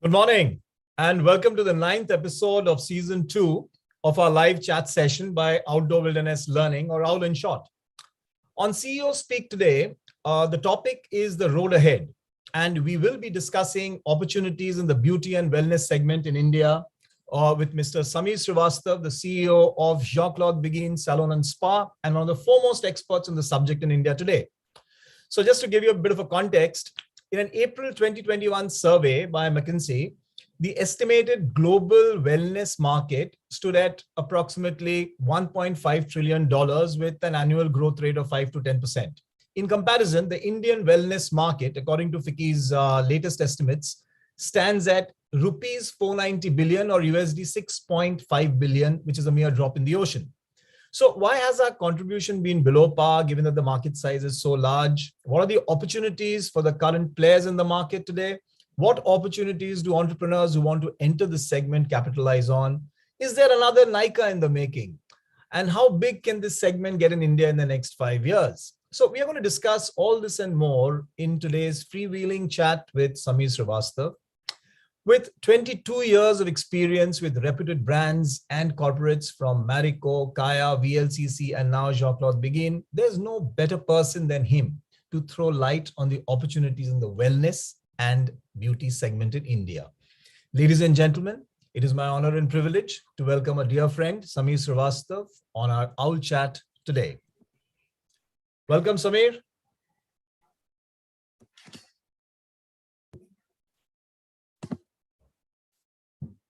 Good morning and welcome to the 9th episode of season 2 of our live chat session by Outdoor Wilderness Learning, or OWL in short. On CEO Speak today, the topic is the road ahead, and we will be discussing opportunities in the beauty and wellness segment in India with Mr. Samir Srivastav, the CEO of Jean-Claude Biguine Salon and Spa, and one of the foremost experts on the subject in India today. So just to give you a bit of a context, in an April 2021 survey by McKinsey, the estimated global wellness market stood at approximately $1.5 trillion with an annual growth rate of 5 to 10%. In comparison, the Indian wellness market, according to FICCI's latest estimates, stands at rupees 490 billion or USD 6.5 billion, which is a mere drop in the ocean. So why has our contribution been below par, given that the market size is so large? What are the opportunities for the current players in the market today? What opportunities do entrepreneurs who want to enter this segment capitalize on? Is there another Nykaa in the making? And how big can this segment get in India in the next 5 years? So we are going to discuss all this and more in today's freewheeling chat with Samir Srivastav. With 22 years of experience with reputed brands and corporates from Marico, Kaya, VLCC, and now Jean-Claude Biguine, there's no better person than him to throw light on the opportunities in the wellness and beauty segment in India. Ladies and gentlemen, it is my honor and privilege to welcome a dear friend, Samir Srivastav, on our OWL chat today. Welcome, Samir.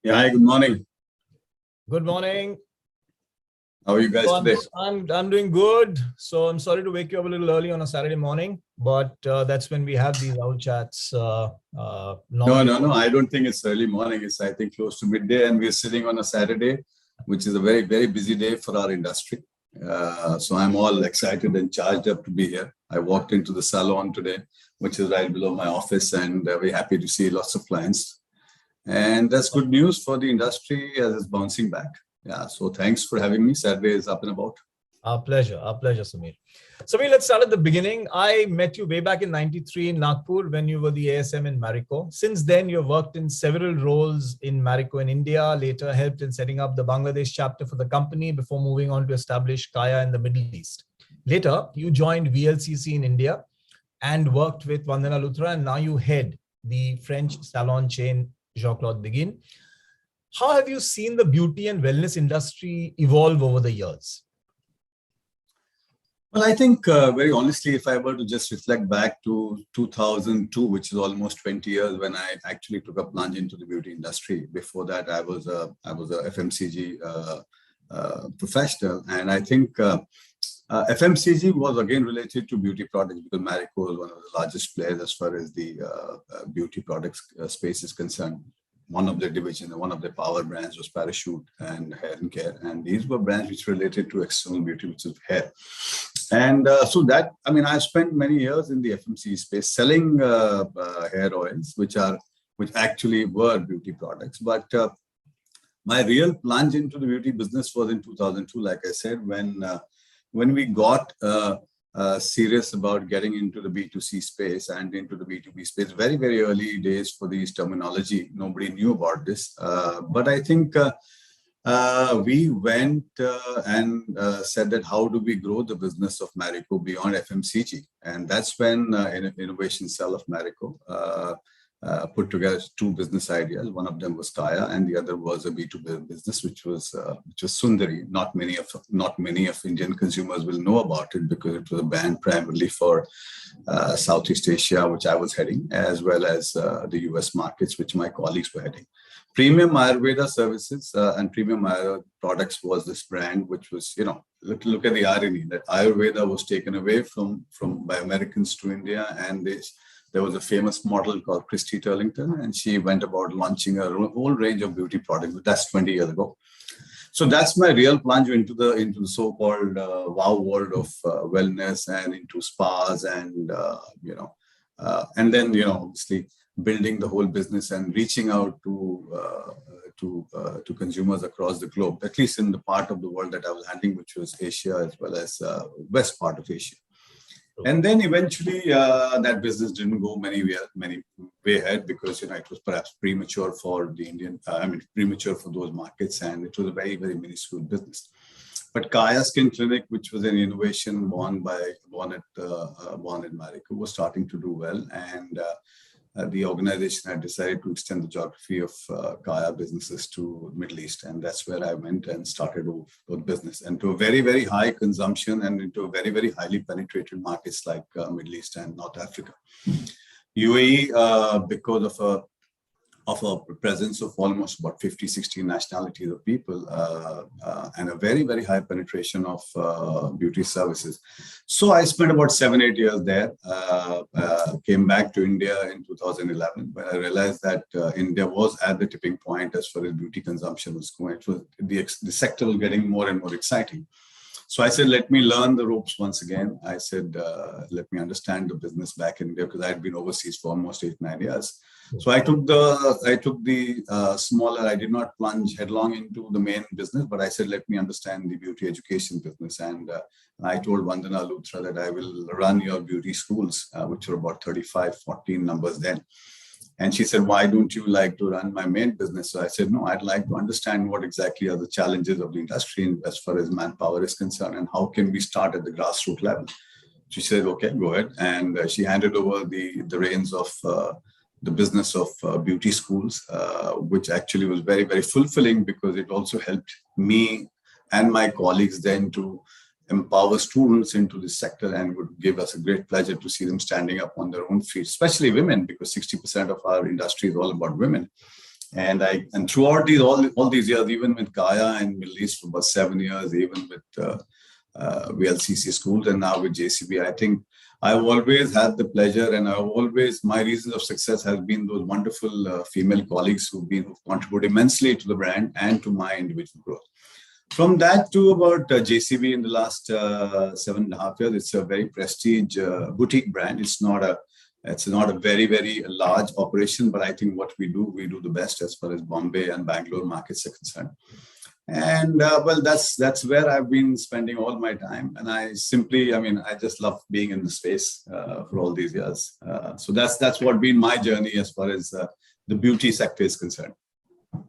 Yeah, hi, good morning. Good morning. How are you guys today? I'm doing good. So I'm sorry to wake you up a little early on a Saturday morning, but that's when we have these OWL chats. No, I don't think it's early morning. It's, I think, close to midday, and we're sitting on a Saturday, which is a very, very busy day for our industry. So I'm all excited and charged up to be here. I walked into the Salon today, which is right below my office, and we're happy to see lots of clients. And that's good news for the industry as it's bouncing back. Yeah, so thanks for having me. Saturday is up and about. Our pleasure, Samir. Samir, let's start at the beginning. I met you way back in '93 in Nagpur when you were the ASM in Marico. Since then, you've worked in several roles in Marico in India, later helped in setting up the Bangladesh chapter for the company before moving on to establish Kaya in the Middle East. Later, you joined VLCC in India and worked with Vandana Luthra, and now you head the French salon chain Jean-Claude Biguine. How have you seen the beauty and wellness industry evolve over the years? Well, I think very honestly, if I were to just reflect back to 2002, which is almost 20 years when I actually took a plunge into the beauty industry. Before that, I was a FMCG professional, and I think FMCG was again related to beauty products because Marico is one of the largest players as far as the beauty products space is concerned. One of their divisions, one of their power brands was Parachute and Hair and Care, and these were brands which related to external beauty, which is hair. And so that, I mean, I spent many years in the FMCG space selling hair oils, which actually were beauty products. But my real plunge into the beauty business was in 2002, like I said, when we got serious about getting into the B2C space and into the B2B space. Very, very early days for these terminology. Nobody knew about this. But I think we went and said that how do we grow the business of Marico beyond FMCG? And that's when Innovation Cell of Marico put together two business ideas. One of them was Kaya, and the other was a B2B business, which was Sundari. Not many of Indian consumers will know about it because it was a brand primarily for Southeast Asia, which I was heading, as well as the US markets, which my colleagues were heading. Premium Ayurveda services and premium Ayurveda products was this brand, which was, look at the irony that Ayurveda was taken away by Americans to India, and there was a famous model called Christy Turlington, and she went about launching a whole range of beauty products. That's 20 years ago. So that's my real plunge into the so-called wow world of wellness and into spas and then obviously building the whole business and reaching out to consumers across the globe, at least in the part of the world that I was handling, which was Asia as well as west part of Asia. And then eventually that business didn't go many way ahead because it was perhaps premature for the premature for those markets, and it was a very, very minuscule business. But Kaya Skin Clinic, which was an innovation born at Marico, was starting to do well, and the organization had decided to extend the geography of Kaya businesses to Middle East, and that's where I went and started with business, and to a very, very high consumption and into a very, very highly penetrated markets like Middle East and North Africa. UAE, because of a presence of almost about 50, 60 nationalities of people and a very, very high penetration of beauty services. So I spent about 7-8 years there, came back to India in 2011, when I realized that India was at the tipping point as far as beauty consumption was going. It was, the sector was getting more and more exciting. So I said, let me learn the ropes once again. I said, let me understand the business back in India, because I had been overseas for almost 8-9 years. So I took the smaller, I did not plunge headlong into the main business, but I said, let me understand the beauty education business. And I told Vandana Luthra that I will run your beauty schools, which were about 35, 14 numbers then. And she said, why don't you like to run my main business? So I said, no, I'd like to understand what exactly are the challenges of the industry as far as manpower is concerned, and how can we start at the grassroots level. She said, okay, go ahead. And she handed over the reins of the business of beauty schools, which actually was very, very fulfilling, because it also helped me and my colleagues then to empower students into this sector, and would give us a great pleasure to see them standing up on their own feet, especially women, because 60% of our industry is all about women. And throughout all these years, even with Kaya and Middle East for about 7 years, even with VLCC schools, and now with JCB, I think I've always had the pleasure, and my reasons of success has been those wonderful female colleagues who've contributed immensely to the brand and to my individual growth. From that to about JCB in the last 7.5 years, it's a very prestige boutique brand. It's not a very, very large operation, but I think what we do the best as far as Bombay and Bangalore markets are concerned. And well, that's where I've been spending all my time. And I just love being in the space for all these years. So that's what been my journey as far as the beauty sector is concerned.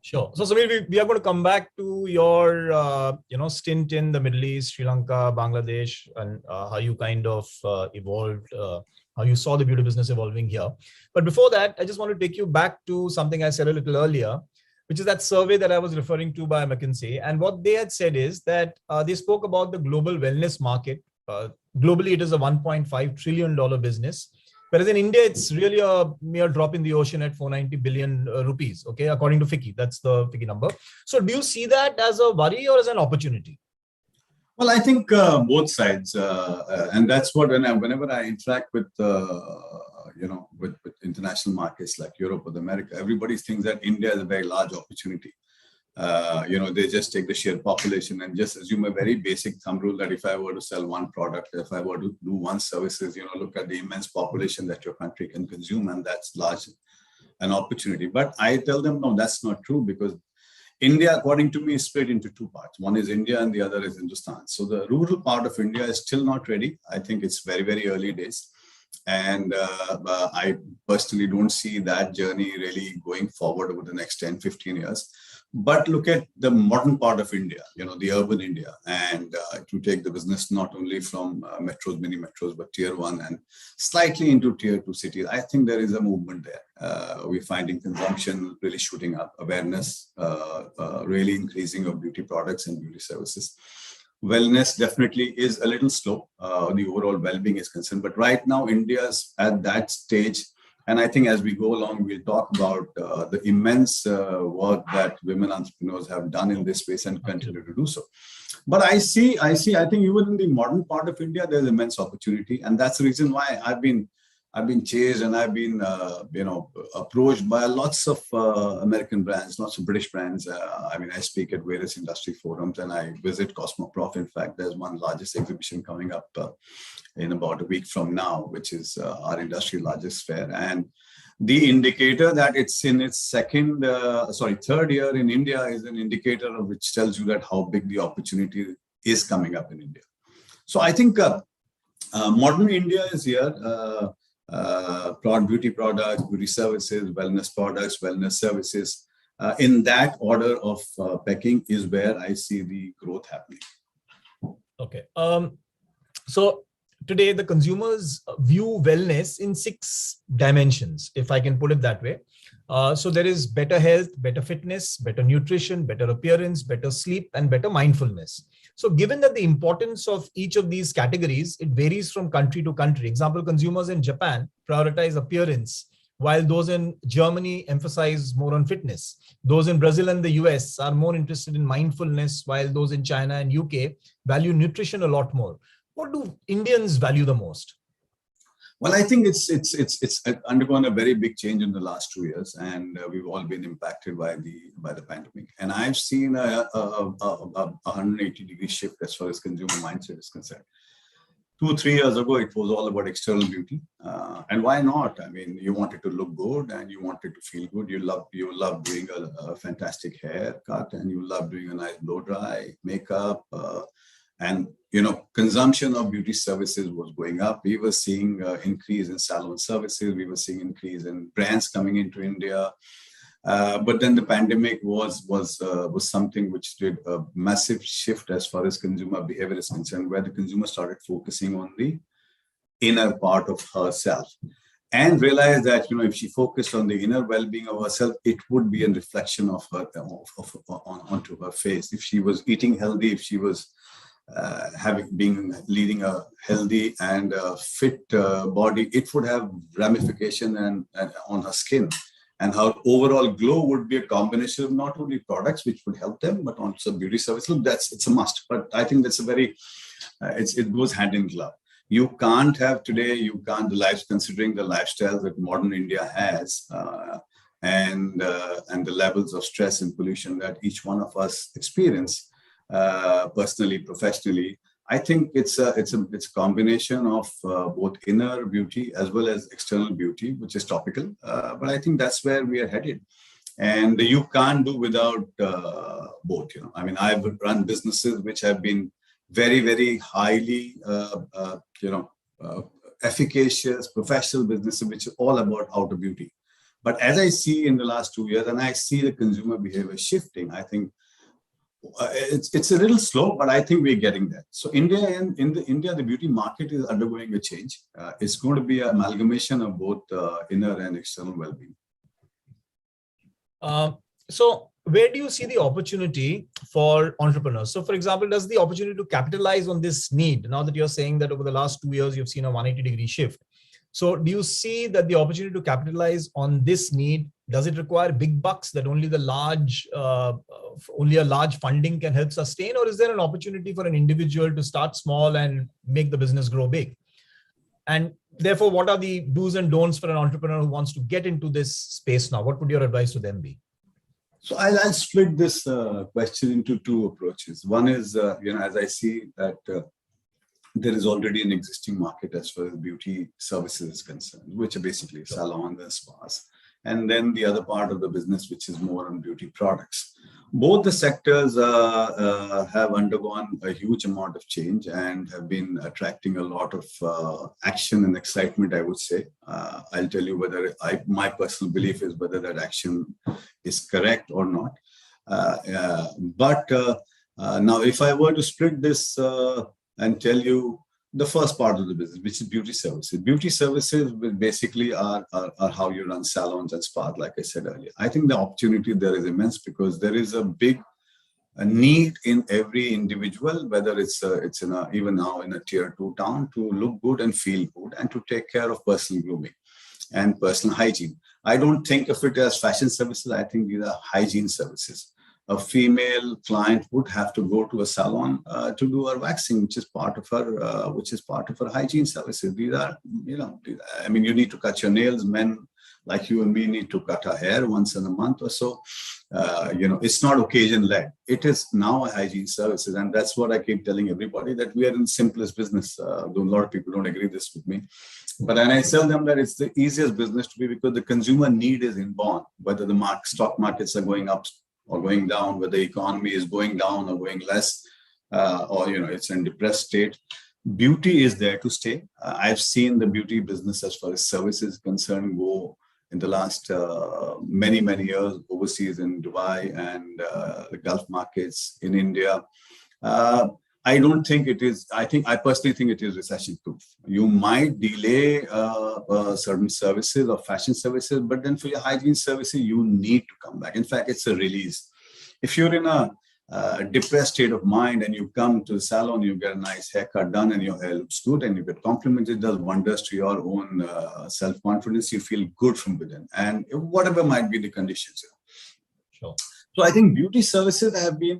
Sure. So Samir, we are going to come back to your stint in the Middle East, Sri Lanka, Bangladesh, and how you kind of evolved, how you saw the beauty business evolving here. But before that, I just want to take you back to something I said a little earlier, which is that survey that I was referring to by McKinsey. And what they had said is that they spoke about the global wellness market. Globally, it is a $1.5 trillion business. Whereas in India, it's really a mere drop in the ocean at 490 billion rupees, okay, according to FICCI. That's the FICCI number. So do you see that as a worry or as an opportunity? Well, I think both sides. And that's what, whenever I interact with, with international markets like Europe or America, everybody thinks that India is a very large opportunity. They just take the sheer population and just assume a very basic thumb rule that if I were to sell one product, if I were to do one services, look at the immense population that your country can consume, and that's large an opportunity. But I tell them, no, that's not true, because India, according to me, is split into two parts. One is India and the other is Hindustan. So the rural part of India is still not ready. I think it's very, very early days. And I personally don't see that journey really going forward over the next 10, 15 years. But look at the modern part of India, the urban India, and to take the business not only from metros, mini metros, but tier 1 and slightly into tier 2 cities. I think there is a movement there. We're finding consumption really shooting up, awareness really increasing of beauty products and beauty services. Wellness definitely is a little slow. The overall well-being is concerned, but right now India's at that stage. And I think as we go along, we'll talk about the immense work that women entrepreneurs have done in this space and continue to do so. But I think even in the modern part of India, there's immense opportunity. And that's the reason why I've been chased and I've been, approached by lots of American brands, lots of British brands. I speak at various industry forums and I visit Cosmoprof. In fact, there's one largest exhibition coming up in about a week from now, which is our industry largest fair. And the indicator that it's in its third year in India is an indicator of which tells you that how big the opportunity is coming up in India. So I think Modern India is here. Beauty products, beauty services, wellness products, wellness services. In that order of pecking is where I see the growth happening. Okay. So today the consumers view wellness in 6 dimensions, if I can put it that way. So there is better health, better fitness, better nutrition, better appearance, better sleep, and better mindfulness. So given that the importance of each of these categories, it varies from country to country. Example, consumers in Japan prioritize appearance, while those in Germany emphasize more on fitness. Those in Brazil and the US are more interested in mindfulness, while those in China and UK value nutrition a lot more. What do Indians value the most? Well, I think it's undergone a very big change in the last 2 years, and we've all been impacted by the pandemic. And I've seen a 180-degree shift as far as consumer mindset is concerned. 2-3 years ago, it was all about external beauty, and why not? I mean, you wanted to look good and you wanted to feel good. You love doing a fantastic haircut, and you love doing a nice blow dry, makeup, and consumption of beauty services was going up. We were seeing increase in salon services. We were seeing increase in brands coming into India. But then the pandemic was something which did a massive shift as far as consumer behavior is concerned, where the consumer started focusing on the inner part of herself and realized that if she focused on the inner well-being of herself, it would be a reflection of her onto her face. If she was eating healthy, if she was leading a healthy and fit body, it would have ramification and on her skin, and her overall glow would be a combination of not only products which would help them, but also beauty service. Look, it's a must. But I think that's a very it goes hand in glove. You can't have today. Considering the lifestyle that modern India has, and the levels of stress and pollution that each one of us experience. Personally, professionally, I think it's a combination of both inner beauty as well as external beauty, which is topical. But I think that's where we are headed, and you can't do without both. I mean, I've run businesses which have been very, very highly, efficacious, professional businesses, which are all about outer beauty. But as I see in the last 2 years, and I see the consumer behavior shifting, I think. It's a little slow, but I think we're getting there. So India, the beauty market is undergoing a change. It's going to be an amalgamation of both inner and external well-being. So where do you see the opportunity for entrepreneurs? So for example, does the opportunity to capitalize on this need, now that you're saying that over the last 2 years, you've seen a 180-degree shift. So do you see that the opportunity to capitalize on this need, does it require big bucks that only a large funding can help sustain? Or is there an opportunity for an individual to start small and make the business grow big? And therefore, what are the do's and don'ts for an entrepreneur who wants to get into this space now? What would your advice to them be? So I'll split this question into 2 approaches. One is, as I see that there is already an existing market as far as beauty services is concerned, which are basically salons and spas. And then the other part of the business, which is more on beauty products. Both the sectors have undergone a huge amount of change and have been attracting a lot of action and excitement, I would say. I'll tell you whether my personal belief is whether that action is correct or not. But now, if I were to split this and tell you the first part of the business, which is beauty services. Beauty services basically are how you run salons and spas, like I said earlier. I think the opportunity there is immense because there is a big need in every individual, whether it's even now in a tier 2 town, to look good and feel good and to take care of personal grooming and personal hygiene. I don't think of it as fashion services. I think these are hygiene services. A female client would have to go to a salon to do her waxing, which is part of her hygiene services. These are, I mean, you need to cut your nails. Men like you and me need to cut our hair once in a month or so. It's not occasion-led. It is now a hygiene services, and that's what I keep telling everybody, that we are in the simplest business. Though a lot of people don't agree this with me, but and I tell them that it's the easiest business to be because the consumer need is inborn. Whether the stock markets are going up or going down, whether the economy is going down or going less, or it's in depressed state. beauty is there to stay. I've seen the beauty business as far as services is concerned go in the last many years overseas in Dubai and the Gulf markets in India. I don't think it is. I personally think it is recession proof. You might delay certain services or fashion services, but then for your hygiene services, you need to come back. In fact, it's a release. If you're in a depressed state of mind and you come to the salon, you get a nice haircut done and your hair looks good and you get compliments, it does wonders to your own self-confidence. You feel good from within, and whatever might be the conditions. Sure. So I think beauty services have been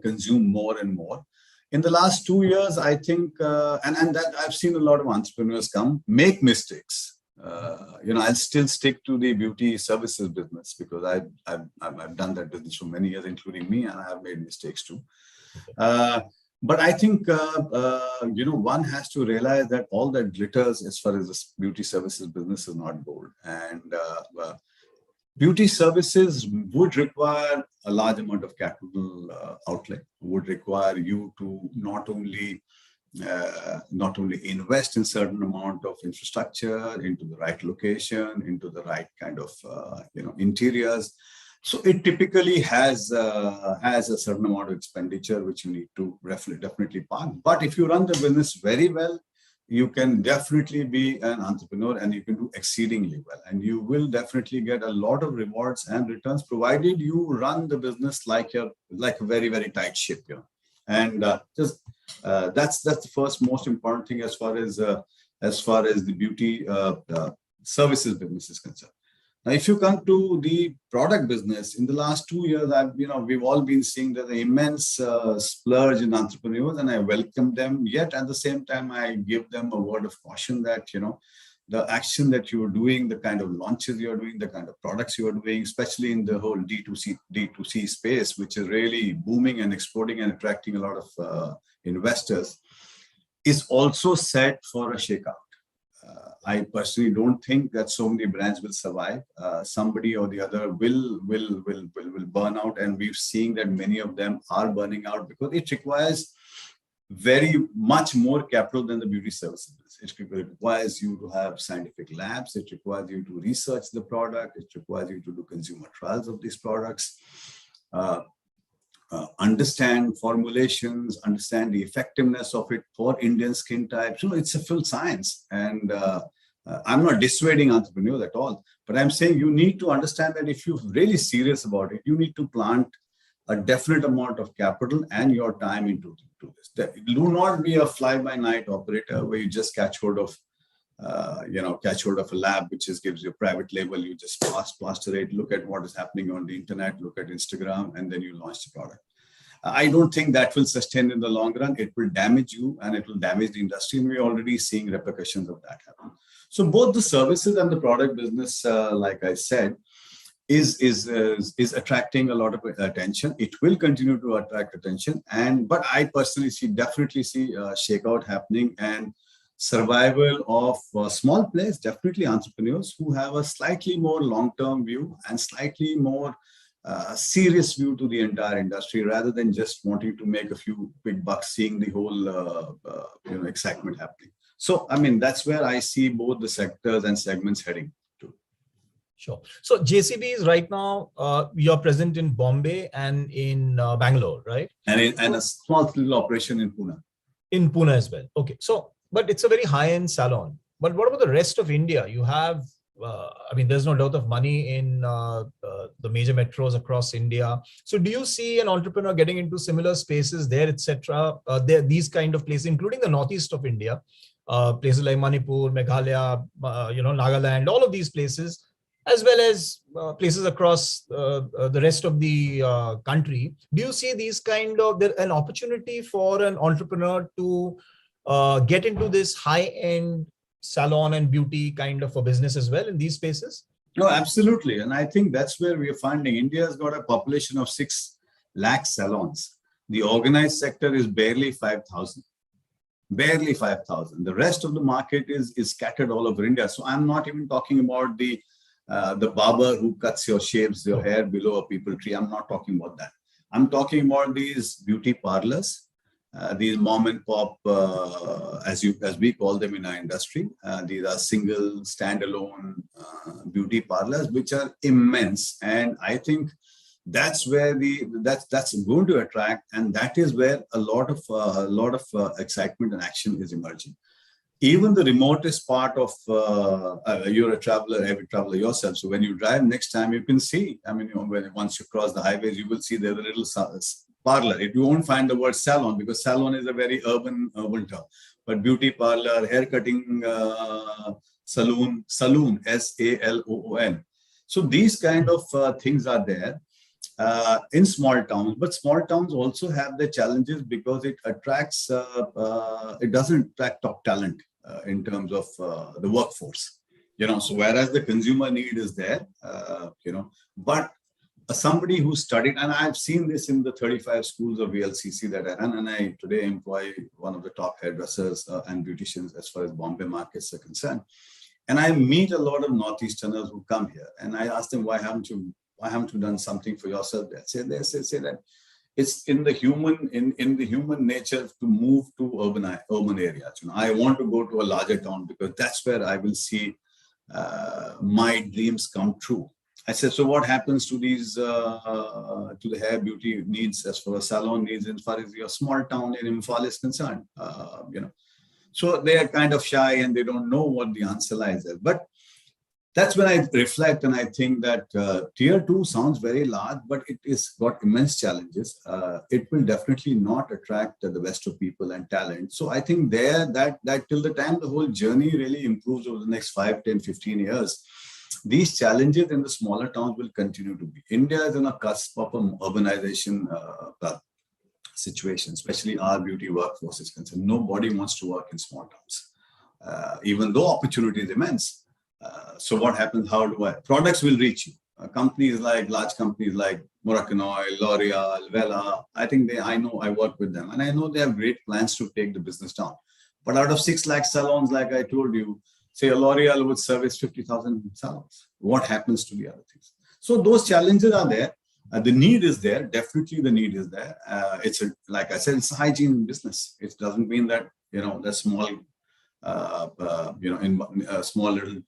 consumed more and more. In the last 2 years, I think, and that I've seen a lot of entrepreneurs make mistakes. I'll still stick to the beauty services business because I've done that business for many years, including me, and I have made mistakes too. But I think, one has to realize that all that glitters as far as this beauty services business is not gold. And beauty services would require a large amount of capital outlay, would require you to not only invest in certain amount of infrastructure into the right location, into the right kind of interiors. So it typically has a certain amount of expenditure which you need to definitely park. But if you run the business very well, you can definitely be an entrepreneur and you can do exceedingly well. And you will definitely get a lot of rewards and returns, provided you run the business like a very, very tight ship. And that's the first most important thing as far as the beauty services business is concerned. Now, if you come to the product business, in the last 2 years, we've all been seeing that immense splurge in entrepreneurs, and I welcome them. Yet at the same time, I give them a word of caution that the action that you are doing, the kind of launches you are doing, the kind of products you are doing, especially in the whole D2C space, which is really booming and exploding and attracting a lot of investors, is also set for a shakeout. I personally don't think that so many brands will survive. Somebody or the other will burn out, and we've seen that many of them are burning out because it requires very much more capital than the beauty services. It requires you to have scientific labs. It requires you to research the product. It requires you to do consumer trials of these products. Understand formulations, understand the effectiveness of it for Indian skin types. It's a full science. And I'm not dissuading entrepreneurs at all, but I'm saying you need to understand that if you're really serious about it, you need to plant a definite amount of capital and your time into this. Do not be a fly-by-night operator where you just catch hold of a lab which just gives you a private label. You just plaster it, look at what is happening on the internet, look at Instagram, and then you launch the product. I don't think that will sustain in the long run. It will damage you and it will damage the industry. And we're already seeing repercussions of that happen. So both the services and the product business, like I said, is attracting a lot of attention. It will continue to attract attention. But I personally definitely see a shakeout happening and survival of small players, definitely entrepreneurs who have a slightly more long-term view and slightly more serious view to the entire industry rather than just wanting to make a few quick bucks, seeing the whole excitement happening. So, that's where I see both the sectors and segments heading to. Sure. So JCB is right now, you're present in Bombay and in Bangalore, right? And a small little operation in Pune. In Pune as well. Okay. So, but it's a very high-end salon. But what about the rest of India? You have, there's no doubt of money in the major metros across India. So do you see an entrepreneur getting into similar spaces there, etc.? These kind of places, including the northeast of India, places like Manipur, Meghalaya, Nagaland, all of these places, as well as places across the rest of the country. Do you see these kind of an opportunity for an entrepreneur to get into this high-end salon and beauty kind of a business as well in these spaces? No, absolutely. And I think that's where we are finding India has got a population of 6 lakh salons. The organized sector is barely 5,000. Barely 5,000. The rest of the market is scattered all over India. So I'm not even talking about the barber who shaves your hair below a peepal tree. I'm not talking about that. I'm talking about these beauty parlors These mom and pop, as we call them in our industry, these are single, standalone beauty parlors, which are immense. And I think that's where that's going to attract, and that is where a lot of excitement and action is emerging. Even the remotest part of you're a traveler, avid traveler yourself. So when you drive next time, you can see. I mean, once you cross the highways, you will see there's a little parlor. You won't find the word salon, because salon is a very urban term. But beauty parlor, hair cutting, saloon, SALOON. So these kind of things are there in small towns. But small towns also have their challenges, because it attracts, it doesn't attract top talent in terms of the workforce. So whereas the consumer need is there, but somebody who studied, and I've seen this in the 35 schools of VLCC that I run, and I today employ one of the top hairdressers and beauticians as far as Bombay markets are concerned. And I meet a lot of Northeasterners who come here, and I ask them, why haven't you done something for yourself? They say that it's in the human nature to move to urban areas. I want to go to a larger town, because that's where I will see my dreams come true. I said, so what happens to these to the hair beauty needs, as far as salon needs, as far as your small town in Imphal is concerned? So they are kind of shy and they don't know what the answer lies there. But that's when I reflect and I think that tier 2 sounds very large, but it is got immense challenges. It will definitely not attract the best of people and talent. So I think that till the time the whole journey really improves over the next 5, 10, 15 years, these challenges in the smaller towns will continue to be. India is on a cusp of an urbanization situation, especially our beauty workforce is concerned. Nobody wants to work in small towns, even though opportunity is immense. So what happens? Products will reach you. Large companies like Moroccan Oil, L'Oreal, Vela. I work with them, and I know they have great plans to take the business down. But out of 6 lakh salons, like I told you, say a L'Oreal would service 50,000 salons. What happens to the other things? So those challenges are there. The need is there. Definitely the need is there. Like I said, it's a hygiene business. It doesn't mean that, the small, in a small little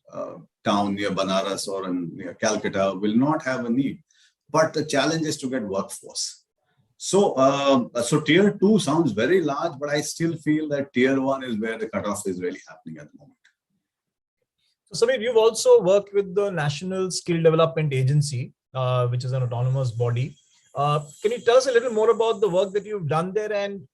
town near Banaras or near Calcutta will not have a need. But the challenge is to get workforce. So tier 2 sounds very large, but I still feel that tier 1 is where the cutoff is really happening at the moment. So Samir, you've also worked with the National Skill Development Agency, which is an autonomous body. Can you tell us a little more about the work that you've done there? And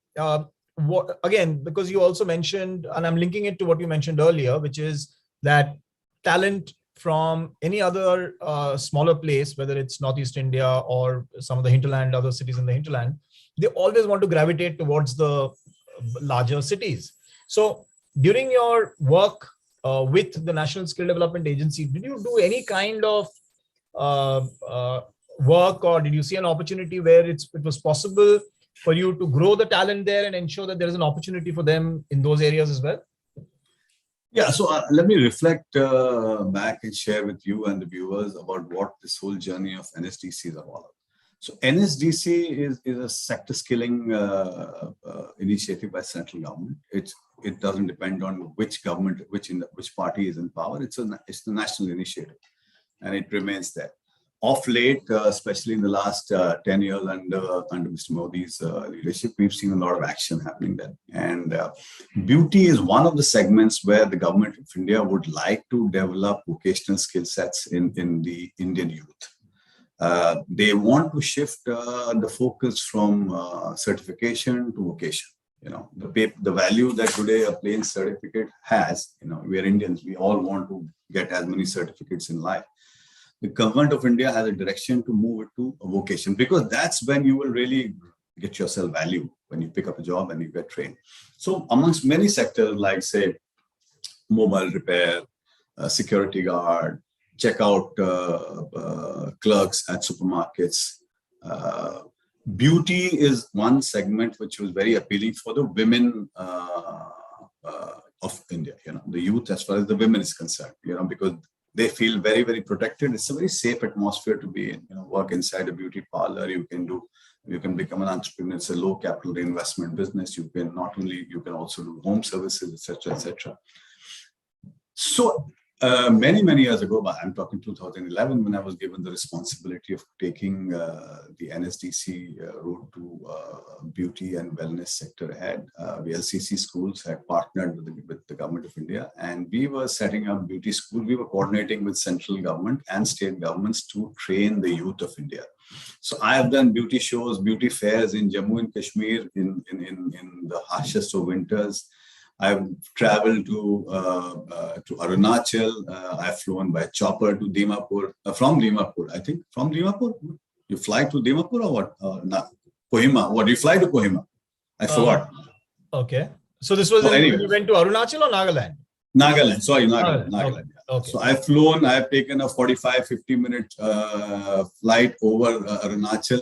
again, because you also mentioned, and I'm linking it to what you mentioned earlier, which is that talent from any other smaller place, whether it's Northeast India or some of the hinterland, other cities in the hinterland, they always want to gravitate towards the larger cities. So during your work with the National Skill Development Agency, did you do any kind of work, or did you see an opportunity where it was possible for you to grow the talent there and ensure that there is an opportunity for them in those areas as well? Yeah, so let me reflect back and share with you and the viewers about what this whole journey of NSDC is about. So NSDC is a sector skilling initiative by central government. It doesn't depend on which government, which party is in power. It's the national initiative, and it remains there. Of late, especially in the last 10 years under Mr. Modi's leadership, we've seen a lot of action happening there. And beauty is one of the segments where the government of India would like to develop vocational skill sets in the Indian youth. They want to shift the focus from certification to vocation. The value that today a plain certificate has, we are Indians, we all want to get as many certificates in life. The government of India has a direction to move it to a vocation, because that's when you will really get yourself value, when you pick up a job and you get trained. So amongst many sectors, like say mobile repair, security guard, checkout clerks at supermarkets, beauty is one segment which was very appealing for the women of India, the youth as far as the women is concerned, because they feel very, very protected. It's a very safe atmosphere to be in. Work inside a beauty parlor. You can do You can become an entrepreneur. It's a low capital investment business. You can also do home services, etc., etc. So many years ago, but I'm talking 2011, when I was given the responsibility of taking the NSDC route to beauty and wellness sector ahead, VLCC schools had partnered with the government of India, and we were setting up beauty school. We were coordinating with central government and state governments to train the youth of India. So I have done beauty shows, beauty fairs in Jammu and Kashmir in the harshest of winters. I've traveled to Arunachal. I've flown by chopper to Dimapur, from Dimapur, I think. From Dimapur? You fly to Dimapur or what? Kohima. What, you fly to Kohima? I forgot. Okay. So this was when you went to Arunachal or Nagaland? Nagaland. Sorry, Nagaland. Okay. Okay. So I've taken a 45-50 minute flight over Arunachal.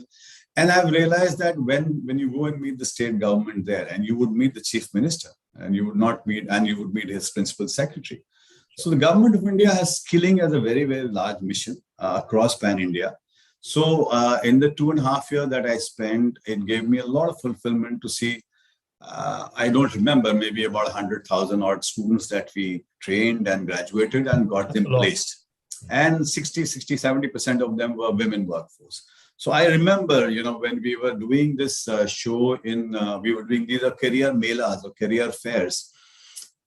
And I've realized that when you go and meet the state government there, and you would meet the chief minister, and you would meet his principal secretary. So the government of India has skilling as a very, very large mission across pan-India. So in the 2.5 years that I spent, it gave me a lot of fulfillment to see. I don't remember, maybe about 100,000 odd students that we trained and graduated and got them placed. And 70% of them were women workforce. So I remember, when we were doing this show we were doing these career melas or career fairs.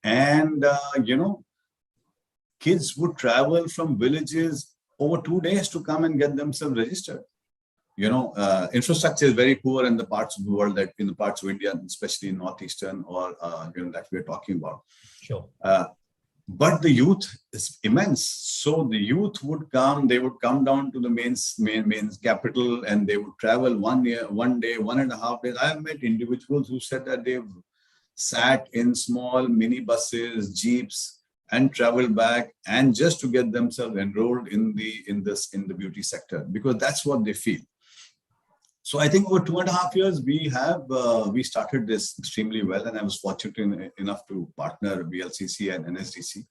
And, kids would travel from villages over 2 days to come and get themselves registered. Infrastructure is very poor in the parts of the world, in the parts of India, especially in northeastern or, that we're talking about. Sure. But the youth is immense. So the youth would come, they would come down to the main capital, and they would travel 1 day, 1.5 days. I have met individuals who said that they've sat in small minibuses, jeeps, and traveled back, and just to get themselves enrolled in the beauty sector, because that's what they feel. So I think over 2.5 years, we started this extremely well, and I was fortunate enough to partner VLCC and NSDC.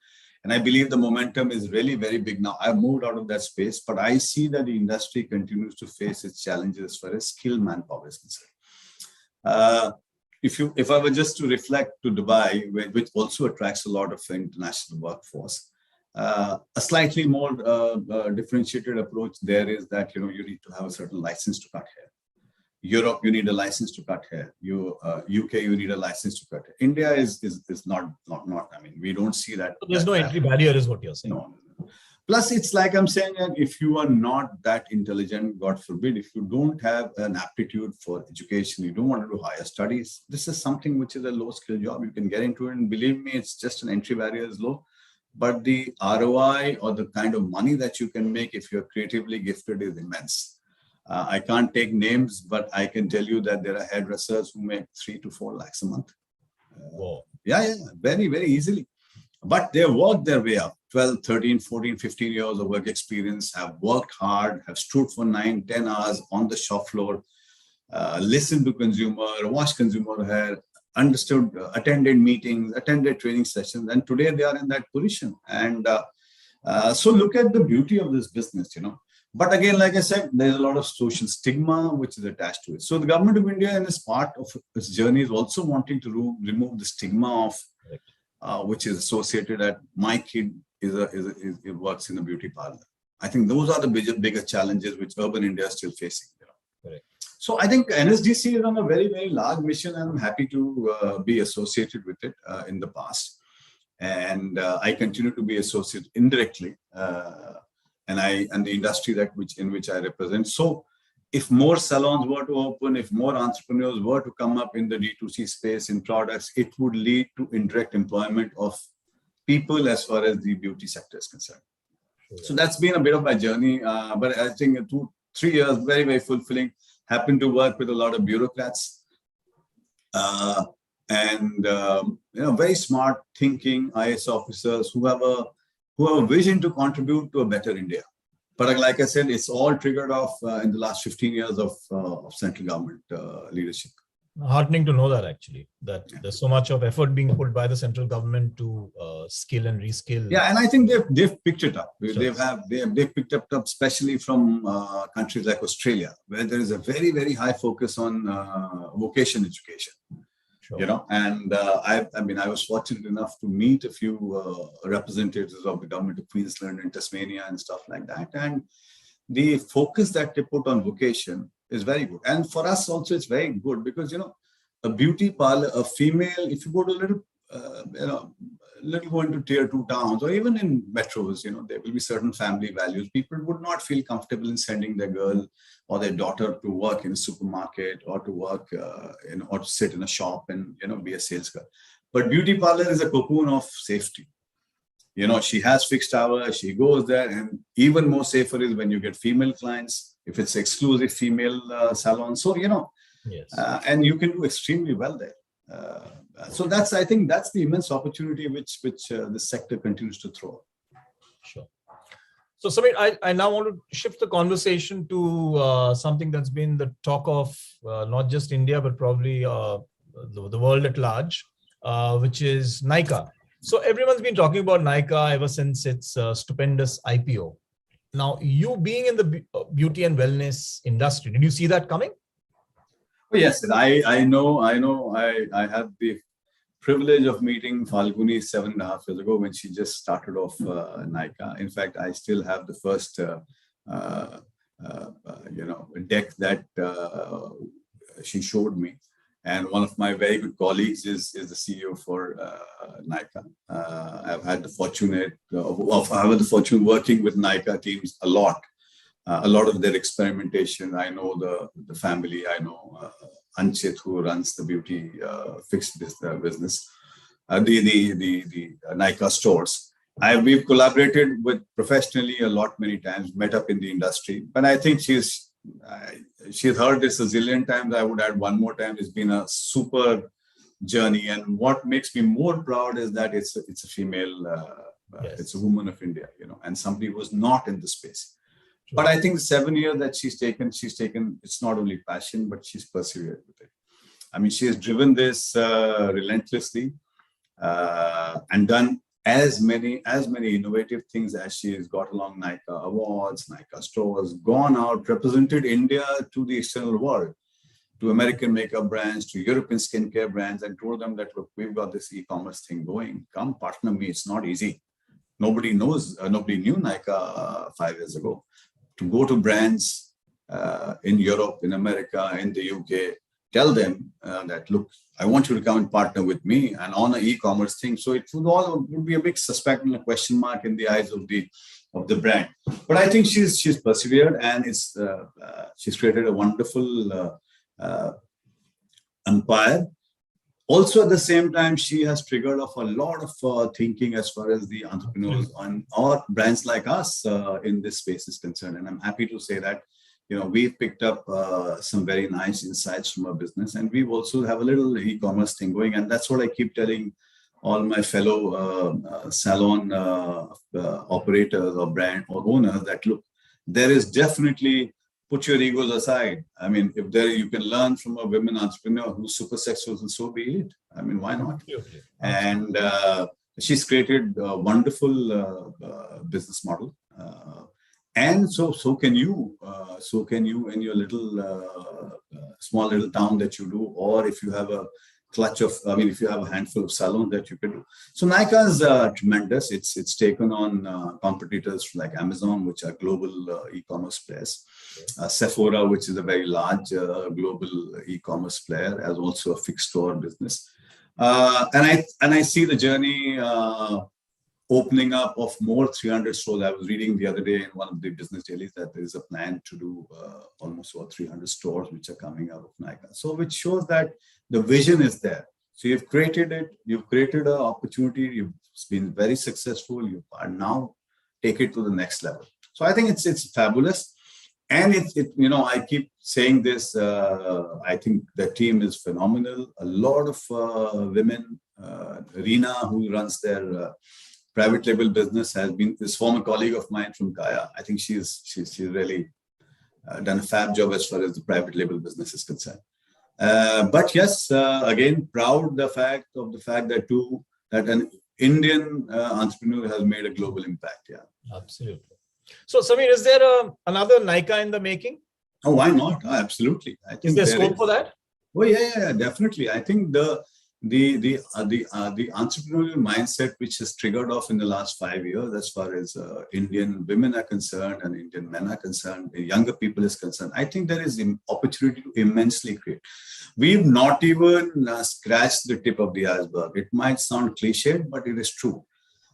And I believe the momentum is really very big now. I've moved out of that space, but I see that the industry continues to face its challenges as far as skilled manpower is concerned. If I were just to reflect to Dubai, which also attracts a lot of international workforce, a slightly more differentiated approach there is that you need to have a certain license to cut hair. Europe, you need a license to cut hair. UK, you need a license to cut hair. India is not. I mean, we don't see that. So there's no entry barrier, is what you're saying. No. Plus, it's like I'm saying that if you are not that intelligent, God forbid, if you don't have an aptitude for education, you don't want to do higher studies, this is something which is a low skill job. You can get into it, and believe me, it's just an entry barrier is low. But the ROI or the kind of money that you can make if you're creatively gifted is immense. I can't take names, but I can tell you that there are hairdressers who make 3 to 4 lakhs a month. Yeah, very, very easily. But they worked their way up. 12, 13, 14, 15 years of work experience, have worked hard, have stood for 9, 10 hours on the shop floor, listened to consumer, washed consumer hair, understood, attended meetings, attended training sessions, and today they are in that position. And so look at the beauty of this business, But again, like I said, there's a lot of social stigma which is attached to it. So the government of India, in this part of its journey, is also wanting to remove the stigma of which is associated that my kid works in a beauty parlor. I think those are the bigger challenges which urban India is still facing. Correct. So I think NSDC is on a very, very large mission, and I'm happy to be associated with it in the past. And I continue to be associated indirectly. And the industry in which I represent. So if more salons were to open, if more entrepreneurs were to come up in the D2C space in products, it would lead to indirect employment of people as far as the beauty sector is concerned. Sure. So that's been a bit of my journey. But I think 2-3 years, very, very fulfilling. Happened to work with a lot of bureaucrats and very smart thinking IAS officers who have a vision to contribute to a better India. But like I said, it's all triggered off in the last 15 years of central government leadership. Heartening to know that actually, that there's so much of effort being put by the central government to skill and reskill. Yeah, and I think they've picked it up. Sure. They've picked it up, especially from countries like Australia, where there is a very, very high focus on vocation education. Sure. And I was fortunate enough to meet a few representatives of the government of Queensland and Tasmania and stuff like that. And the focus that they put on vocation is very good. And for us also, it's very good because, a beauty parlor, a female, if you go to go into tier 2 towns or even in metros, there will be certain family values. People would not feel comfortable in sending their girl or their daughter to work in a supermarket or to work, or to sit in a shop and, be a sales girl. But beauty parlor is a cocoon of safety. She has fixed hours, she goes there, and even more safer is when you get female clients, if it's exclusive female salon. So, yes. And you can do extremely well there. So I think that's the immense opportunity which the sector continues to throw. Sure. So Samir, I now want to shift the conversation to something that's been the talk of not just India, but probably the world at large, which is Nykaa. So everyone's been talking about Nykaa ever since its stupendous IPO. Now, you being in the beauty and wellness industry, did you see that coming? Oh, yes, I know. I had the privilege of meeting Falguni 7.5 years ago when she just started off Nykaa. In fact, I still have the first deck that she showed me. And one of my very good colleagues is the CEO for Nykaa. I've had the fortune working with Nykaa teams a lot. A lot of their experimentation. I know the family. I know Anchit, who runs the beauty fixed business, the Nykaa stores. We've collaborated with professionally many times, met up in the industry. But I think she's heard this a zillion times. I would add one more time. It's been a super journey, and what makes me more proud is that it's a female, yes. It's a woman of India, and somebody who's not in the space. But I think 7 years that she's taken, it's not only passion, but she's persevered with it. I mean, she has driven this relentlessly and done as many innovative things as she has. Got along Nykaa awards, Nykaa stores, gone out, represented India to the external world, to American makeup brands, to European skincare brands, and told them that, look, we've got this e-commerce thing going. Come partner me. It's not easy. Nobody knew Nykaa 5 years ago. To go to brands in Europe, in America, in the UK, tell them that, look, I want you to come and partner with me and on an e-commerce thing. So it would be a big suspect and a question mark in the eyes of the brand. But I think she's persevered, and she's created a wonderful empire. Also, at the same time, she has triggered off a lot of thinking as far as the entrepreneurs or brands like us in this space is concerned. And I'm happy to say that, we've picked up some very nice insights from our business, and we've also have a little e-commerce thing going. And that's what I keep telling all my fellow salon operators or brand or owners that, look, there is definitely, put your egos aside. I mean, if you can learn from a women entrepreneur who's super successful, so be it. I mean, why not? Absolutely. And she's created a wonderful business model. And so can you. So can you in your little small little town that you do, or if you have if you have a handful of salons that you can do. So Nykaa is tremendous. It's taken on competitors like Amazon, which are global e-commerce players. Sephora, which is a very large global e-commerce player, as also a fixed store business. And I see the journey opening up of more 300 stores. I was reading the other day in one of the business dailies that there is a plan to do almost about 300 stores, which are coming out of Nykaa. So which shows that the vision is there. So you've created it. You've created an opportunity. You've been very successful. You are now take it to the next level. So I think it's fabulous. And I keep saying this. I think the team is phenomenal. A lot of women. Reena, who runs their private label business, has been this former colleague of mine from Kaya. I think she's really done a fab job as far as the private label business is concerned. But yes, again, proud the fact that an Indian entrepreneur has made a global impact. Yeah, absolutely. So, Samir, is there another Nykaa in the making? oh, why not? Oh, absolutely. I think is there scope for that? Oh yeah, definitely. I think the entrepreneurial mindset which has triggered off in the last 5 years, as far as Indian women are concerned and Indian men are concerned, younger people is concerned, I think there is an opportunity to immensely create. We've not even scratched the tip of the iceberg. It might sound cliched, but it is true.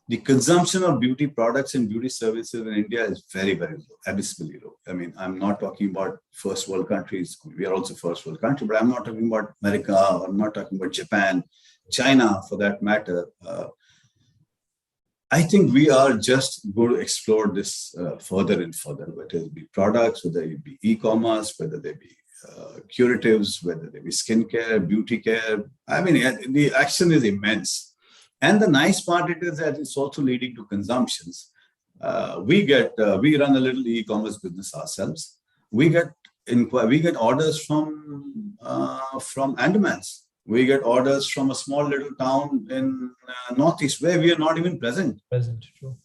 The consumption of beauty products and beauty services in India is very, very low, abysmally low. I mean, I'm not talking about first world countries. We are also first world country, but I'm not talking about America. I'm not talking about Japan, China, for that matter. I think we are just going to explore this further and further, whether it be products, whether it be e-commerce, whether they be curatives, whether they be skincare, beauty care. I mean, the action is immense. And the nice part it is that it's also leading to consumptions. We run a little e-commerce business ourselves. We get orders from Andamans. We get orders from a small little town in Northeast where we are not even present. True.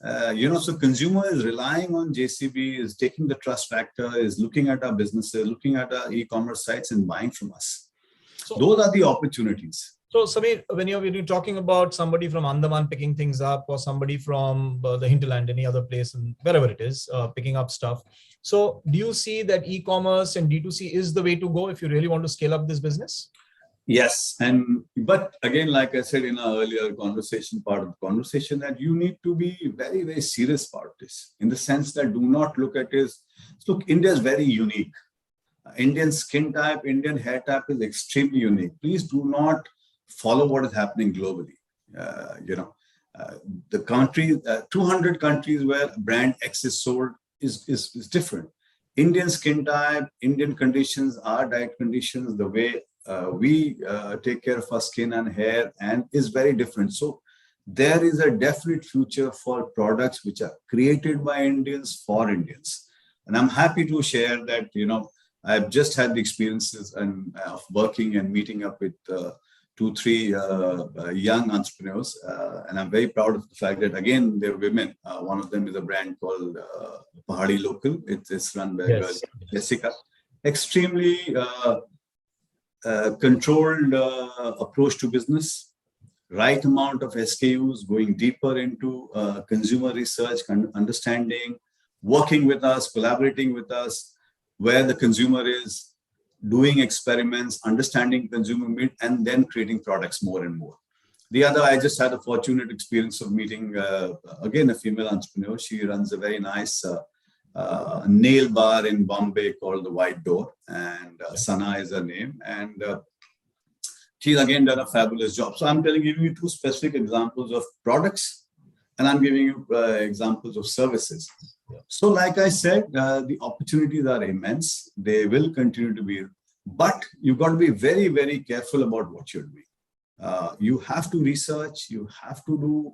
So consumer is relying on JCB, is taking the trust factor, is looking at our businesses, looking at our e-commerce sites and buying from us. So those are the opportunities. So, Samir, when you're talking about somebody from Andaman picking things up, or somebody from the hinterland, any other place, and wherever it is, picking up stuff. So, do you see that e-commerce and D2C is the way to go if you really want to scale up this business? Yes, but again, like I said in our earlier conversation, part of the conversation, that you need to be very, very serious about this, in the sense that do not look at it. Look, India is very unique. Indian skin type, Indian hair type is extremely unique. Please do not follow what is happening globally. The country, 200 countries where brand X is sold is different. Indian skin type, Indian conditions, our diet conditions, the way we take care of our skin and hair and is very different. So there is a definite future for products which are created by Indians for Indians. And I'm happy to share that, I've just had the experiences of working and meeting up with 2-3 young entrepreneurs, and I'm very proud of the fact that, again, they're women. One of them is a brand called Pahadi Local. It's run by Jessica. Extremely controlled approach to business, right amount of SKUs, going deeper into consumer research, understanding, working with us, collaborating with us, where the consumer is, doing experiments, understanding consumer need, and then creating products more and more. The other, I just had a fortunate experience of meeting, again, a female entrepreneur. She runs a very nice nail bar in Bombay called The White Door, and Sana is her name. And she's again done a fabulous job. So I'm giving you 2 specific examples of products, and I'm giving you examples of services. So like I said, the opportunities are immense. They will continue to be, but you've got to be very, very careful about what you're doing. You have to research, you have to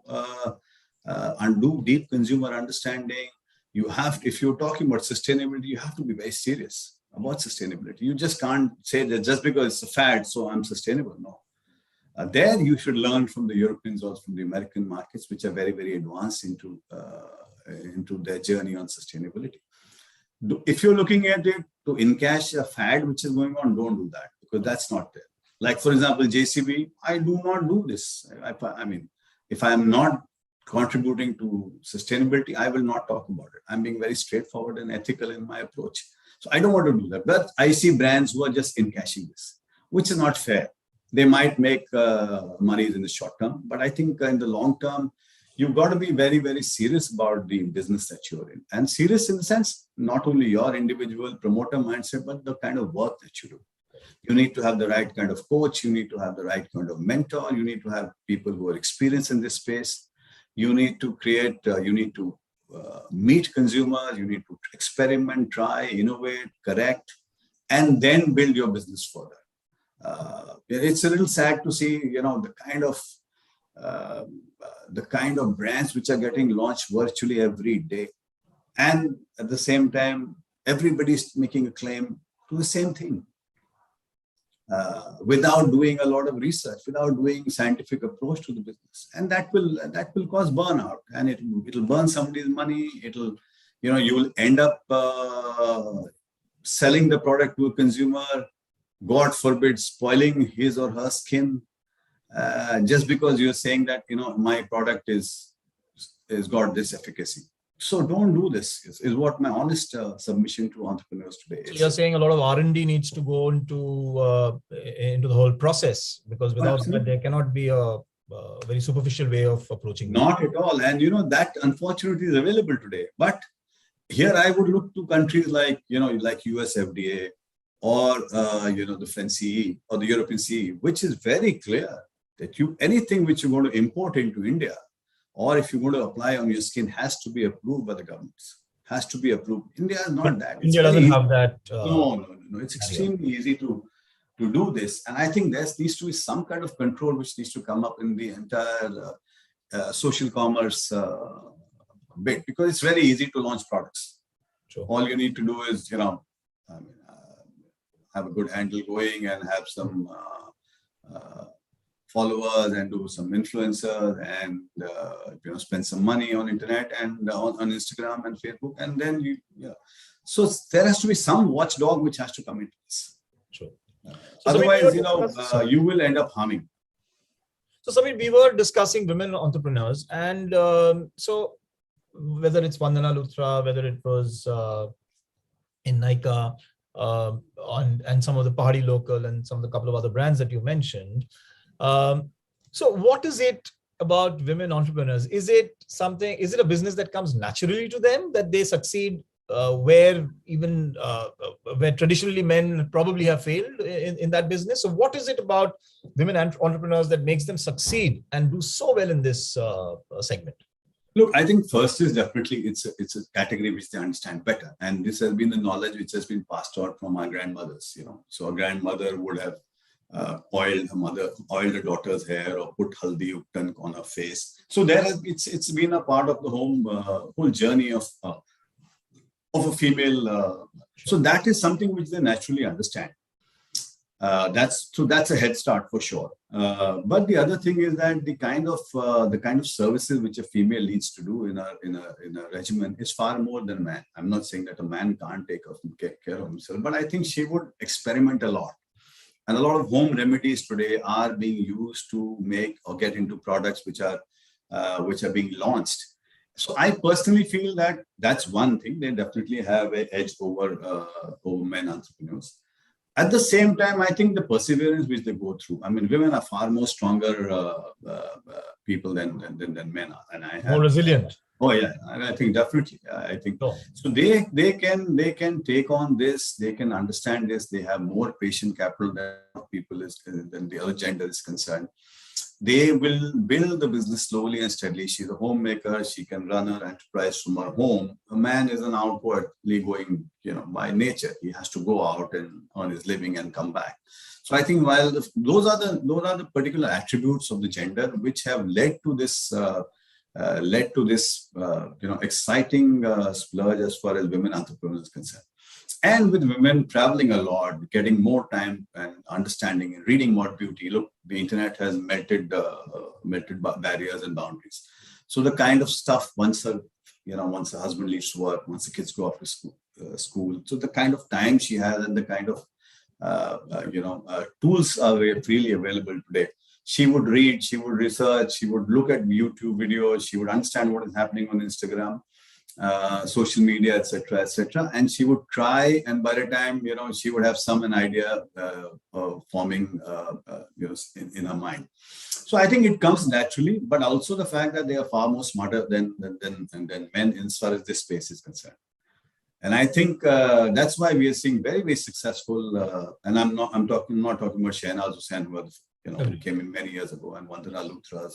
do deep consumer understanding. You have, if you're talking about sustainability, you have to be very serious about sustainability. You just can't say that just because it's a fad, so I'm sustainable. No. There you should learn from the Europeans or from the American markets, which are very, very advanced into their journey on sustainability. If you're looking at it to encash a fad which is going on, don't do that, because that's not there. Like, for example, JCB, I do not do this. I mean, if I'm not contributing to sustainability, I will not talk about it. I'm being very straightforward and ethical in my approach. So I don't want to do that. But I see brands who are just encashing this, which is not fair. They might make money in the short term, but I think in the long term, you've got to be very, very serious about the business that you're in. And serious in the sense, not only your individual promoter mindset, but the kind of work that you do. You need to have the right kind of coach. You need to have the right kind of mentor. You need to have people who are experienced in this space. You need to create, meet consumers. You need to experiment, try, innovate, correct, and then build your business further. It's a little sad to see, the kind of brands which are getting launched virtually every day. And at the same time, everybody's making a claim to the same thing. without doing a lot of research, without doing scientific approach to the business, and that will cause burnout, and it'll burn somebody's money. You will end up selling the product to a consumer, God forbid, spoiling his or her skin, just because you're saying that my product is got this efficacy. So don't do this. Is what my honest submission to entrepreneurs today is. So you're saying a lot of R&D needs to go into the whole process, because without that there cannot be a very superficial way of approaching. Not at all, and that unfortunately is available today. But here I would look to countries like like US FDA or the French CE or the European CE, which is very clear that anything which you're going to import into India, or if you're going to apply on your skin, has to be approved by the governments. Has to be approved. India is not that. India doesn't have that. No. It's extremely easy to do this, and I think there needs to be some kind of control which needs to come up in the entire social commerce bit, because it's very easy to launch products. Sure. All you need to do is have a good handle going and have some followers and do some influencers and spend some money on internet and on Instagram and Facebook, and then so there has to be some watchdog which has to come into this. Sure. Otherwise, you will end up harming. So Samir, we were discussing women entrepreneurs, and so whether it's Vandana Luthra, whether it was in Nykaa, and some of the Pahadi Local and some of the couple of other brands that you mentioned. So what is it about women entrepreneurs? Is it a business that comes naturally to them, that they succeed where traditionally men probably have failed in that business? So what is it about women entrepreneurs that makes them succeed and do so well in this segment? Look, I think first is definitely it's a category which they understand better, and this has been the knowledge which has been passed on from our grandmothers. So a grandmother would have oiled her daughter's hair or put haldi uptan on her face. So it's been a part of the whole journey of a female. So that is something which they naturally understand. That's a head start for sure. But the other thing is that the kind of services which a female needs to do in a regimen is far more than a man. I'm not saying that a man can't take care of himself, but I think she would experiment a lot. And a lot of home remedies today are being used to make or get into products which are being launched. So I personally feel that that's one thing. They definitely have an edge over men entrepreneurs. At the same time, I think the perseverance which they go through. I mean, women are far more stronger people than men are, and more resilient. Oh yeah, I think definitely. I think so. They can take on this. They can understand this. They have more patient capital than the other gender is concerned. They will build the business slowly and steadily. She's a homemaker. She can run her enterprise from her home. A man is an outwardly going, by nature. He has to go out and earn his living and come back. So I think while those are the particular attributes of the gender which have led to this exciting splurge as far as women entrepreneurs is concerned. And with women traveling a lot, getting more time and understanding and reading more beauty. Look, the internet has melted barriers and boundaries. So the kind of stuff once her husband leaves work, once the kids go off to school, so the kind of time she has and the kind of tools are freely available today. She would read, she would research, she would look at YouTube videos, she would understand what is happening on Instagram, social media, etc., and she would try. And by the time she would have an idea forming, in her mind. So I think it comes naturally, but also the fact that they are far more smarter than men as far as this space is concerned. And I think that's why we are seeing very, very successful. And I'm not talking about Shehnaz Hussain, who came in many years ago, and Vandana Luthra,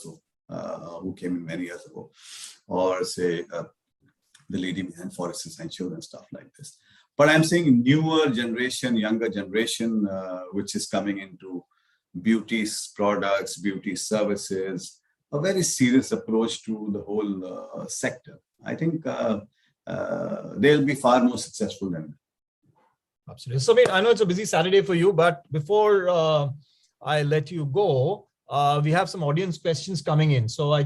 who came in many years ago, or say the lady behind Forest Essentials and stuff like this. But I'm saying newer generation, younger generation, which is coming into beauty products, beauty services, a very serious approach to the whole sector. I think they'll be far more successful than me. Absolutely. Samir, I know it's a busy Saturday for you, but before I let you go, we have some audience questions coming in. So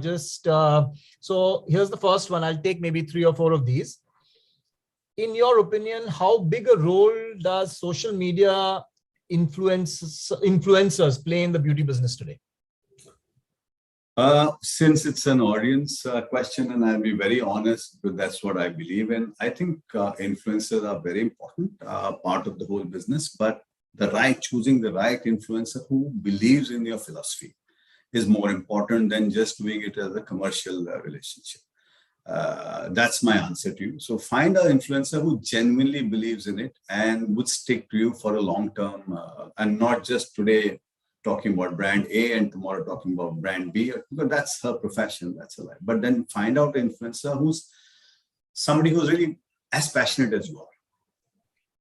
so here's the first one. I'll take maybe 3 or 4 of these. In your opinion, how big a role does social media influencers play in the beauty business today? Since it's an audience question, and I'll be very honest, but that's what I believe in. I think influencers are very important part of the whole business, but choosing the right influencer who believes in your philosophy is more important than just doing it as a commercial relationship. That's my answer to you. So find an influencer who genuinely believes in it and would stick to you for a long term, and not just today talking about brand A and tomorrow talking about brand B, because that's her profession, that's her life. But then find out an influencer who's somebody who's really as passionate as you are.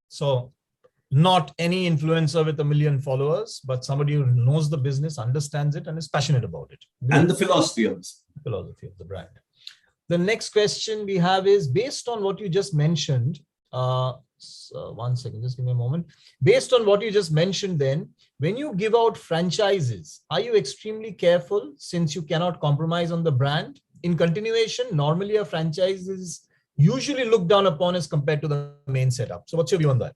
So not any influencer with 1 million followers, but somebody who knows the business, understands it, and is passionate about it. And the philosophy of this. Philosophy of the brand. The next question we have is based on what you just mentioned. So 1 second, just give me a moment. Based on what you just mentioned, then, when you give out franchises, are you extremely careful since you cannot compromise on the brand? In continuation, normally a franchise is usually looked down upon as compared to the main setup. So what's your view on that?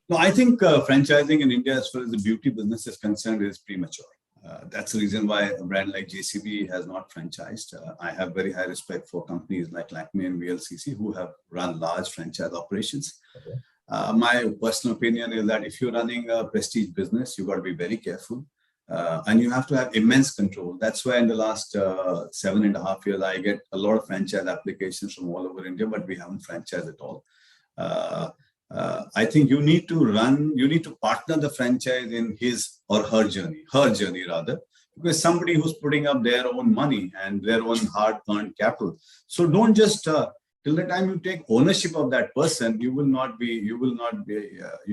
No, I think franchising in India, as far as the beauty business is concerned, is premature. That's the reason why a brand like JCB has not franchised. I have very high respect for companies like Acumen and VLCC who have run large franchise operations. Okay. My personal opinion is that if you're running a prestige business, you've got to be very careful and you have to have immense control. That's why in the last 7.5 years, I get a lot of franchise applications from all over India, but we haven't franchised at all. I think you need to partner the franchise in his or her journey rather, because somebody who's putting up their own money and their own hard-earned capital. So don't just till the time you take ownership of that person, you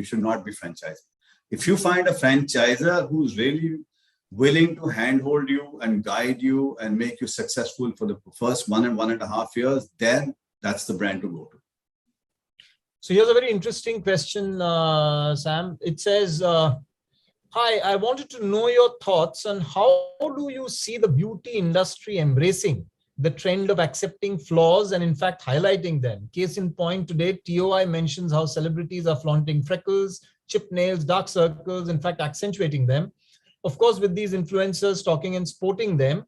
should not be franchising. If you find a franchisor who's really willing to handhold you and guide you and make you successful for the first 1.5 years, then that's the brand to go to. So here's a very interesting question, Sam. It says, hi, I wanted to know your thoughts on how do you see the beauty industry embracing the trend of accepting flaws and in fact highlighting them. Case in point, today TOI mentions how celebrities are flaunting freckles, chipped nails, dark circles, in fact accentuating them. Of course, with these influencers talking and sporting them,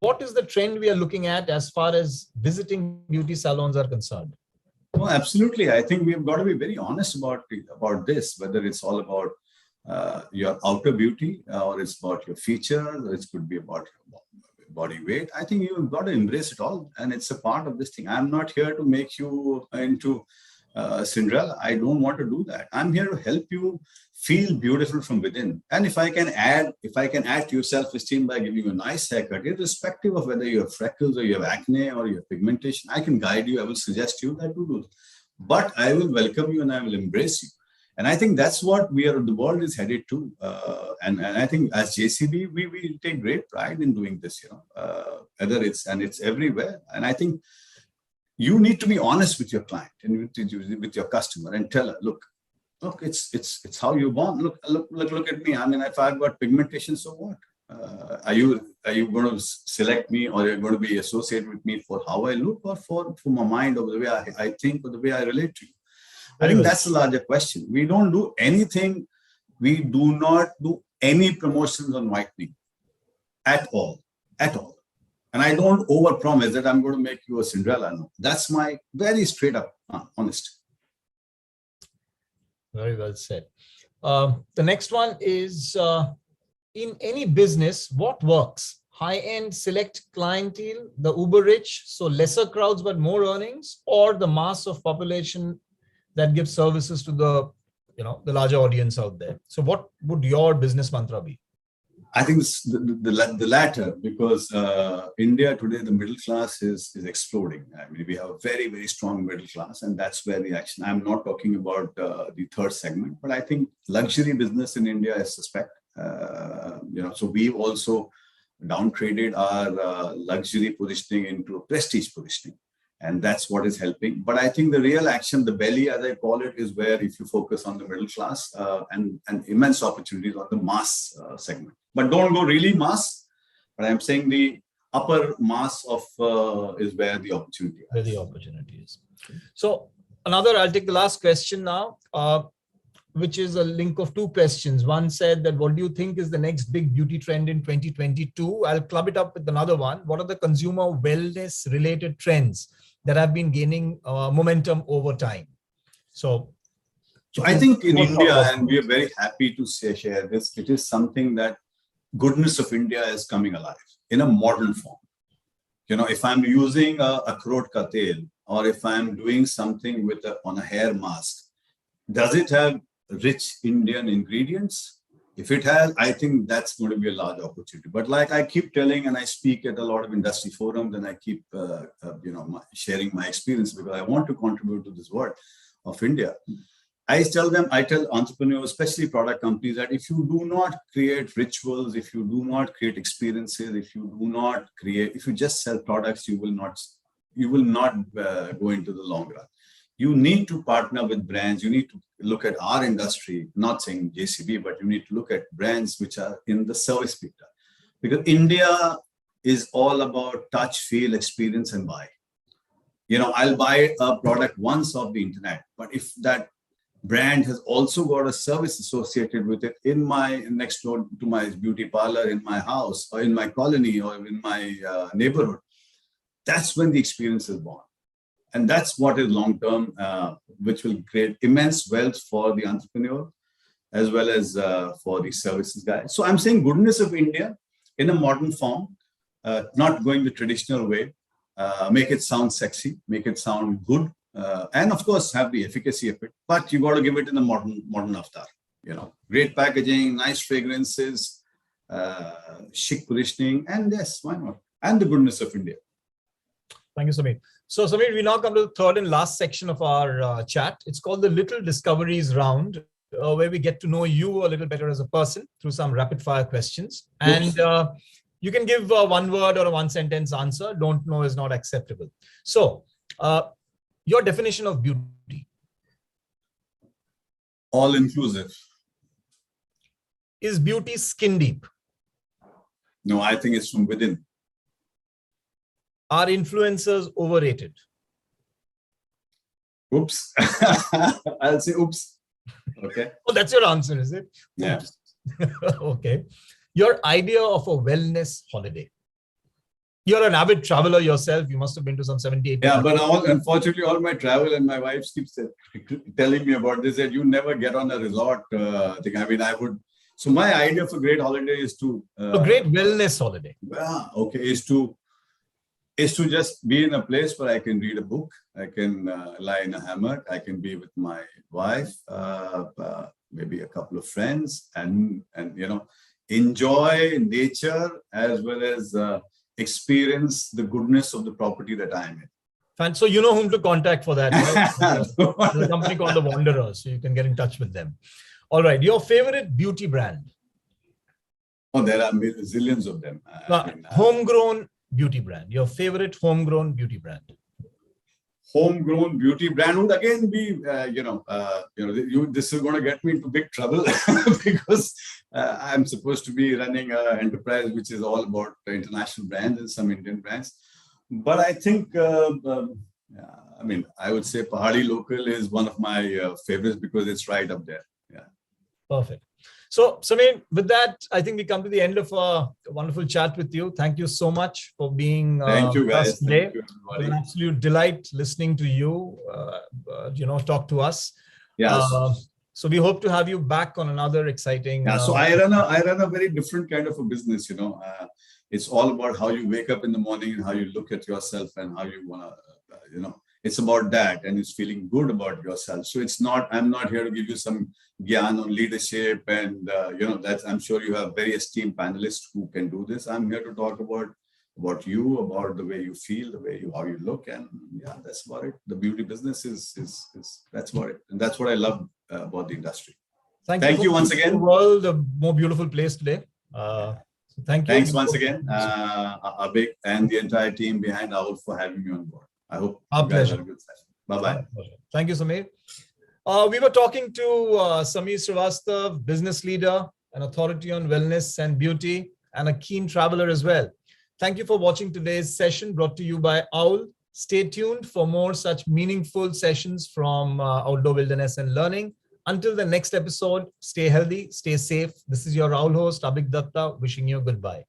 what is the trend we are looking at as far as visiting beauty salons are concerned? Well, absolutely. I think we've got to be very honest about this, whether it's all about your outer beauty or it's about your features, or it could be about your body weight. I think you've got to embrace it all, and it's a part of this thing. I'm not here to make you into Cinderella. I don't want to do that. I'm here to help you feel beautiful from within. And if I can add to your self-esteem by giving you a nice haircut, irrespective of whether you have freckles or you have acne or you have pigmentation, I can guide you. I will suggest you that to do. But I will welcome you and I will embrace you. And I think that's what the world is headed to. And I think as JCB, we take great pride in doing this, whether it's everywhere. And I think you need to be honest with your client and with your customer and tell her, look, it's how you're born. Look at me. I mean, if I've got pigmentation, so what? Are you going to select me, or are you going to be associated with me for how I look, or for my mind, or the way I think, or the way I relate to you? I think that's the larger question. We don't do anything. We do not do any promotions on whitening at all. And I don't overpromise that I'm going to make you a Cinderella. No, that's my very straight up, honest. Very well said. The next one is, in any business, what works? High-end select clientele, the uber rich, so lesser crowds but more earnings, or the mass of population that gives services to the larger audience out there? So what would your business mantra be? I think it's the latter, because India today, the middle class is exploding. I mean, we have a very, very strong middle class, and that's where the action. I'm not talking about the third segment, but I think luxury business in India is suspect. So we've also downgraded our luxury positioning into a prestige positioning. And that's what is helping. But I think the real action, the belly, as I call it, is where if you focus on the middle class and immense opportunities on the mass segment. But don't go really mass. But I'm saying the upper mass of is where the opportunity is. Where the opportunity is. So I'll take the last question now, which is a link of two questions. One said that, what do you think is the next big beauty trend in 2022? I'll club it up with another one. What are the consumer wellness related trends that have been gaining momentum over time? So I think in India, and we are very happy to share this, it is something that goodness of India is coming alive in a modern form. If I'm using a Akhrot ka tel, or if I'm doing something with on a hair mask, does it have rich Indian ingredients? If it has, I think that's going to be a large opportunity. But like I keep telling, and I speak at a lot of industry forums, and I keep sharing my experience because I want to contribute to this world of India. I tell entrepreneurs, especially product companies, that if you do not create rituals, if you do not create experiences, if you just sell products, you will not go into the long run. You need to partner with brands. You need to look at our industry, not saying JCB, but you need to look at brands which are in the service sector. Because India is all about touch, feel, experience, and buy. I'll buy a product once off the internet, but if that brand has also got a service associated with it in my next door to my beauty parlor, in my house, or in my colony, or in my neighborhood, that's when the experience is born. And that's what is long-term, which will create immense wealth for the entrepreneur, as well as for the services guy. So I'm saying goodness of India in a modern form, not going the traditional way, make it sound sexy, make it sound good, and of course have the efficacy of it. But you got to give it in a modern avatar. Great packaging, nice fragrances, chic positioning, and yes, why not? And the goodness of India. Thank you, Samir. So, Samir, we now come to the third and last section of our chat. It's called the Little Discoveries Round, where we get to know you a little better as a person through some rapid-fire questions. And you can give a one-word or a one-sentence answer. Don't know is not acceptable. So, your definition of beauty? All-inclusive. Is beauty skin deep? No, I think it's from within. Are influencers overrated? Oops. I'll say oops. Okay. Oh, that's your answer, is it? Yeah. Okay. Your idea of a wellness holiday. You're an avid traveler yourself. You must have been to some 78. Yeah, but unfortunately, all my travel, and my wife keeps telling me about this, that you never get on a resort thing. I mean, I would. So my idea of a great holiday is to a great wellness holiday. Yeah, okay, is to just be in a place where I can read a book, I can lie in a hammock, I can be with my wife, maybe a couple of friends, and enjoy nature as well as experience the goodness of the property that I am in. Fine. So you know whom to contact for that, right? There's a company called The Wanderers, so you can get in touch with them. All right. Your favorite beauty brand? Oh, there are zillions of them. Homegrown beauty brand. Your favorite homegrown beauty brand? Homegrown beauty brand would again be, this is going to get me into big trouble because I'm supposed to be running an enterprise which is all about international brands and some Indian brands. But I think, I would say Pahadi Local is one of my favorites because it's right up there. Yeah. Perfect. So, Samir, with that, I think we come to the end of a wonderful chat with you. Thank you so much for being Thank you, guys. today. Thank you, it's an absolute delight listening to you, talk to us. Yes. So we hope to have you back on another exciting. Yeah. So I run a very different kind of a business. It's all about how you wake up in the morning and how you look at yourself and how you want to, it's about that, and it's feeling good about yourself. So I'm not here to give you some gyan on leadership and, that's, I'm sure you have very esteemed panelists who can do this. I'm here to talk about you, about the way you feel, how you look. And yeah, that's about it. The beauty business is that's about it. And that's what I love about the industry. Thank you once again. The world, a more beautiful place today. So thank you. Thanks once again, Abik and the entire team behind Aul for having me on board. I hope Our you guys pleasure. had a good session. Bye-bye. Thank you, Samir. We were talking to Samir Srivastav, business leader, an authority on wellness and beauty, and a keen traveler as well. Thank you for watching today's session brought to you by OWL. Stay tuned for more such meaningful sessions from Outdoor Wilderness and Learning. Until the next episode, stay healthy, stay safe. This is your OWL host, Abhik Datta, wishing you goodbye.